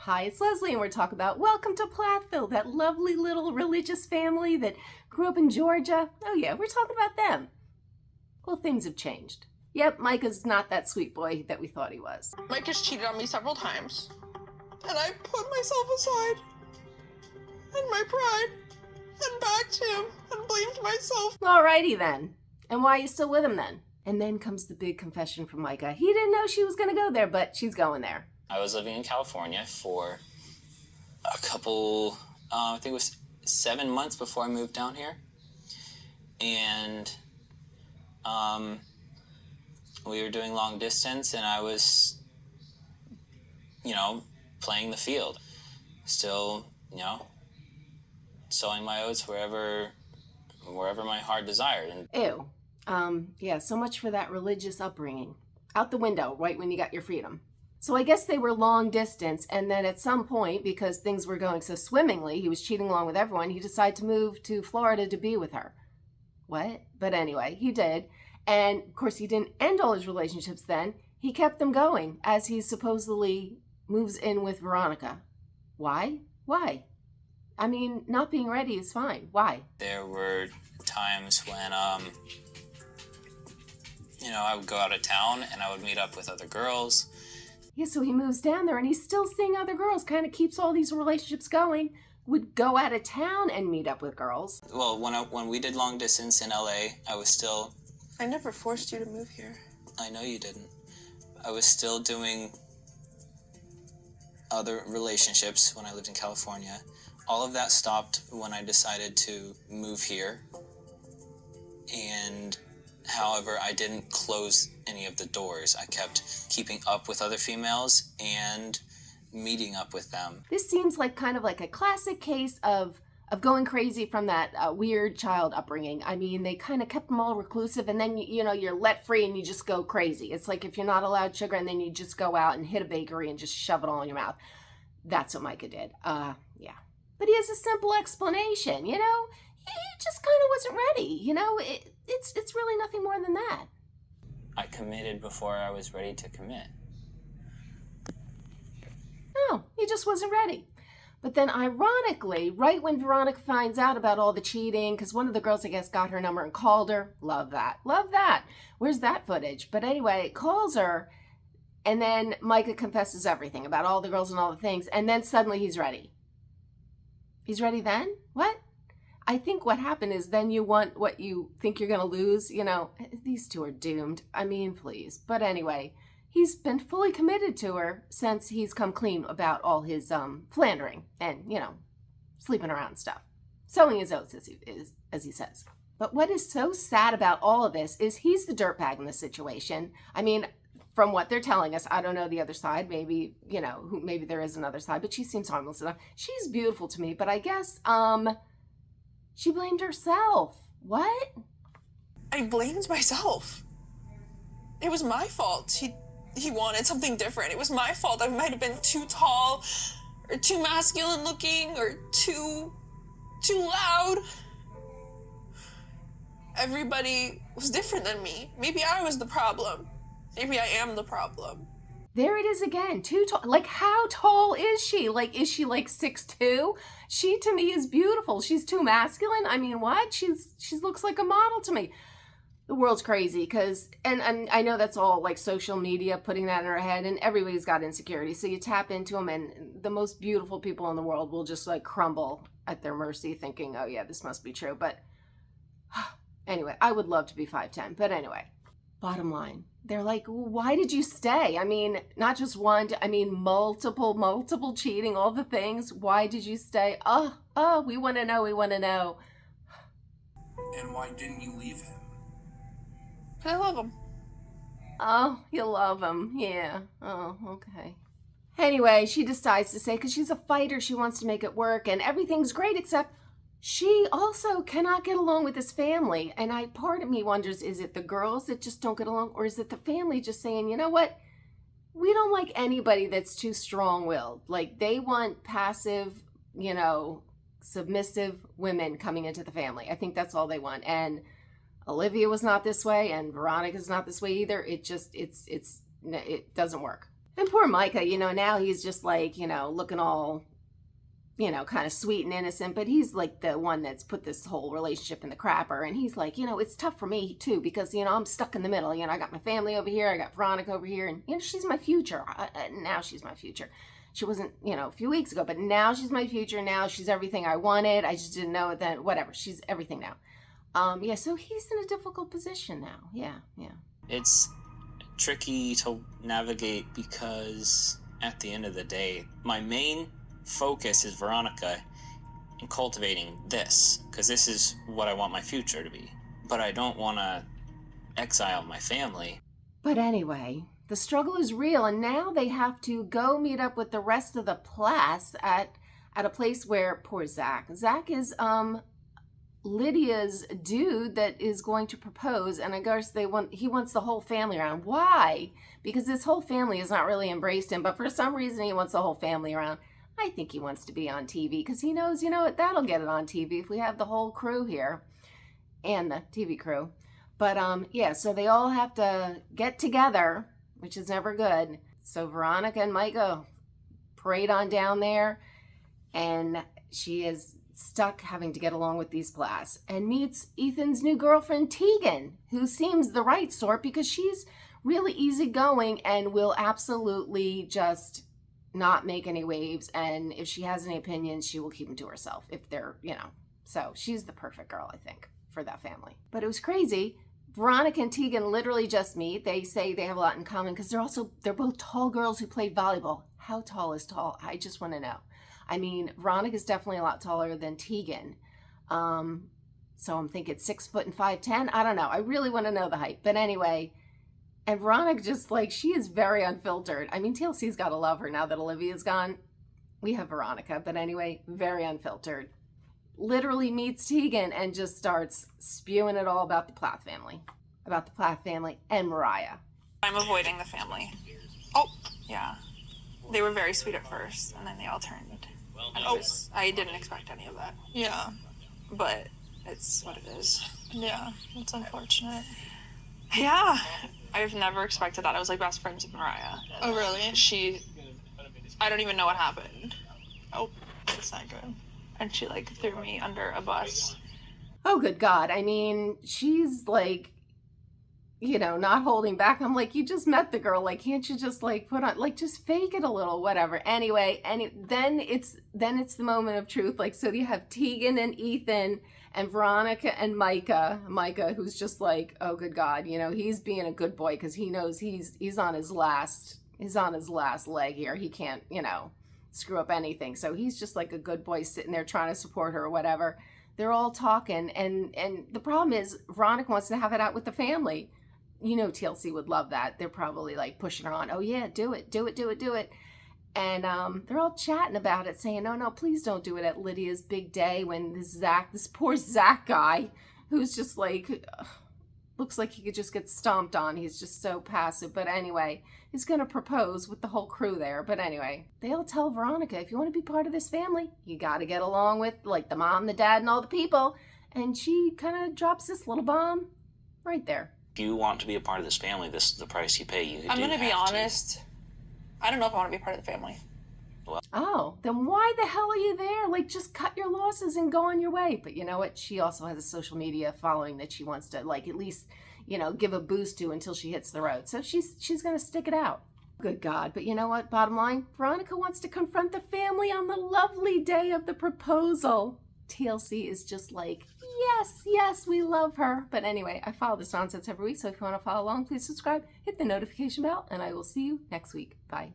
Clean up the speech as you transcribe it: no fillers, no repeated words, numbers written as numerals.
Hi, it's Leslie, and we're talking about Welcome to Plathville, that lovely little religious family that grew up in Georgia. Oh yeah, we're talking about them. Well, things have changed. Yep, Micah's not that sweet boy that we thought he was. MICAH's cheated on me several times, and I put myself aside, and my pride, and backed him, and blamed myself. Alrighty then. And why are you still with him then? And then comes the big confession from Micah. He didn't know she was going to go there, but she's going there. I was living in California for a couple, I think it was 7 months before I moved down here. And we were doing long distance, and I was, playing the field. Still, sowing my oats wherever my heart desired. And Ew. Yeah, so much for that religious upbringing. Out the window, right when you got your freedom. So I guess they were long distance, and then at some point, because things were going so swimmingly, he was cheating along with everyone, he decided to move to Florida to be with her. What? But anyway, he did. And of course, he didn't end all his relationships then. He kept them going as he supposedly moves in with Veronica. Why? Why? I mean, not being ready is fine. Why? there were times when, I would go out of town and I would meet up with other girls. Yeah, so he moves down there and he's still seeing other girls, kind of keeps all these relationships going, would go out of town and meet up with girls. Well, when we did long distance in LA, I was still... I never forced you to move here. I know you didn't. I was still doing other relationships when I lived in California. All of that stopped when I decided to move here. And however, I didn't close any of the doors. I kept keeping up with other females and meeting up with them. This seems like kind of like a classic case of going crazy from that weird child upbringing. I mean, they kind of kept them all reclusive, and then, you're let free and you just go crazy. It's like if you're not allowed sugar and then you just go out and hit a bakery and just shove it all in your mouth. That's what Micah did. Yeah. But he has a simple explanation, he just kind of wasn't ready, it's really nothing more than that. I committed before I was ready to commit. No, he just wasn't ready. But then ironically, right when Veronica finds out about all the cheating, because one of the girls, I guess, got her number and called her. Love that. Love that. Where's that footage? But anyway, calls her, and then Micah confesses everything about all the girls and all the things, and then suddenly he's ready. He's ready then? What? I think what happened is then you want what you think you're going to lose. These two are doomed. I mean, please. But anyway, he's been fully committed to her since he's come clean about all his philandering and, sleeping around and stuff. Sowing his oats, as he says. But what is so sad about all of this is he's the dirtbag in this situation. I mean, from what they're telling us, I don't know the other side. Maybe, maybe there is another side, but she seems harmless enough. She's beautiful to me, but I guess, she blamed herself. What? I blamed myself. It was my fault. He wanted something different. It was my fault. I might have been too tall, or too masculine looking, or too loud. Everybody was different than me. Maybe I was the problem. Maybe I am the problem. There it is again. Too tall. Like, how tall is she? Like, is she like 6'2"? She, to me, is beautiful. She's too masculine. I mean, what? She looks like a model to me. The world's crazy because, and I know that's all like social media putting that in her head, and everybody's got insecurity. So you tap into them, and the most beautiful people in the world will just like crumble at their mercy thinking, oh yeah, this must be true. But anyway, I would love to be 5'10". But anyway, bottom line. They're like, well, why did you stay? I mean, not just one, multiple cheating, all the things. Why did you stay? Oh, we want to know. And why didn't you leave him? I love him. Oh, you love him. Yeah. Oh, okay. Anyway, she decides to say, because she's a fighter, she wants to make it work, and everything's great, except she also cannot get along with this family. And part of me wonders, is it the girls that just don't get along, or is it the family just saying, you know what? We don't like anybody that's too strong-willed. Like, they want passive, submissive women coming into the family. I think that's all they want. And Olivia was not this way, and Veronica's not this way either. It doesn't work. And poor Micah, now he's just like, looking all, kind of sweet and innocent, but he's like the one that's put this whole relationship in the crapper. And he's like, it's tough for me too, because, I'm stuck in the middle. I got my family over here, I got Veronica over here, and, she's my future. Now she's my future. She wasn't, a few weeks ago, but now she's my future. Now she's everything I wanted. I just didn't know it then. Whatever. She's everything now. So he's in a difficult position now. Yeah. It's tricky to navigate because at the end of the day, my main focus is Veronica and cultivating this, because this is what I want my future to be. But I don't want to exile my family. But anyway, the struggle is real, and now they have to go meet up with the rest of the Plaths at a place where poor Zach is Lydia's dude that is going to propose, and I guess he wants the whole family around. Why? Because this whole family has not really embraced him, but for some reason he wants the whole family around. I think he wants to be on TV because he knows, what, that'll get it on TV if we have the whole crew here and the TV crew. But so they all have to get together, which is never good. So Veronica and Micah parade on down there, and she is stuck having to get along with these Plaths, and meets Ethan's new girlfriend Tegan, who seems the right sort because she's really easygoing and will absolutely just not make any waves, and if she has any opinions, she will keep them to herself if they're, so she's the perfect girl, I think, for that family. But it was crazy. Veronica and Tegan literally just meet. They say they have a lot in common because they're both tall girls who played volleyball. How tall is tall? I just want to know. I mean, Veronica's definitely a lot taller than Tegan. So I'm thinking 6 foot and 5'10". I don't know. I really want to know the height. But anyway, and Veronica just she is very unfiltered. I mean, TLC's got to love her now that Olivia's gone. We have Veronica, but anyway, very unfiltered. Literally meets Tegan and just starts spewing it all about the Plath family and Mariah. I'm avoiding the family. Oh, yeah. They were very sweet at first, and then they all turned. And I didn't expect any of that. Yeah. But it's what it is. Yeah, it's unfortunate. Yeah. I've never expected that. I was best friends with Mariah. Oh, really? I don't even know what happened. Oh, that's not good. And she threw me under a bus. Oh, good God. I mean, she's not holding back. I'm you just met the girl. Can't you just put on, just fake it a little, whatever. Anyway, then it's the moment of truth. So you have Tegan and Ethan and Veronica and Micah, who's just oh, good God. He's being a good boy because he knows he's on his last leg here. He can't, screw up anything. So he's just a good boy sitting there trying to support her or whatever. They're all talking. And the problem is Veronica wants to have it out with the family. TLC would love that. They're probably pushing her on. Oh yeah, do it. And they're all chatting about it, saying, no, please don't do it at Lydia's big day when this poor Zach guy, who's just looks like he could just get stomped on. He's just so passive. But anyway, he's going to propose with the whole crew there. But anyway, they'll tell Veronica, if you want to be part of this family, you got to get along with the mom, the dad, and all the people. And she kind of drops this little bomb right there. If you want to be a part of this family, this is the price you pay. I'm going to be honest. I don't know if I want to be part of the family. Oh, then why the hell are you there? Just cut your losses and go on your way. But you know what? She also has a social media following that she wants to at least, give a boost to until she hits the road. So she's going to stick it out. Good God. But you know what? Bottom line, Veronica wants to confront the family on the lovely day of the proposal. TLC is just yes, we love her. But anyway, I follow this nonsense every week. So if you want to follow along, please subscribe, hit the notification bell, and I will see you next week. Bye.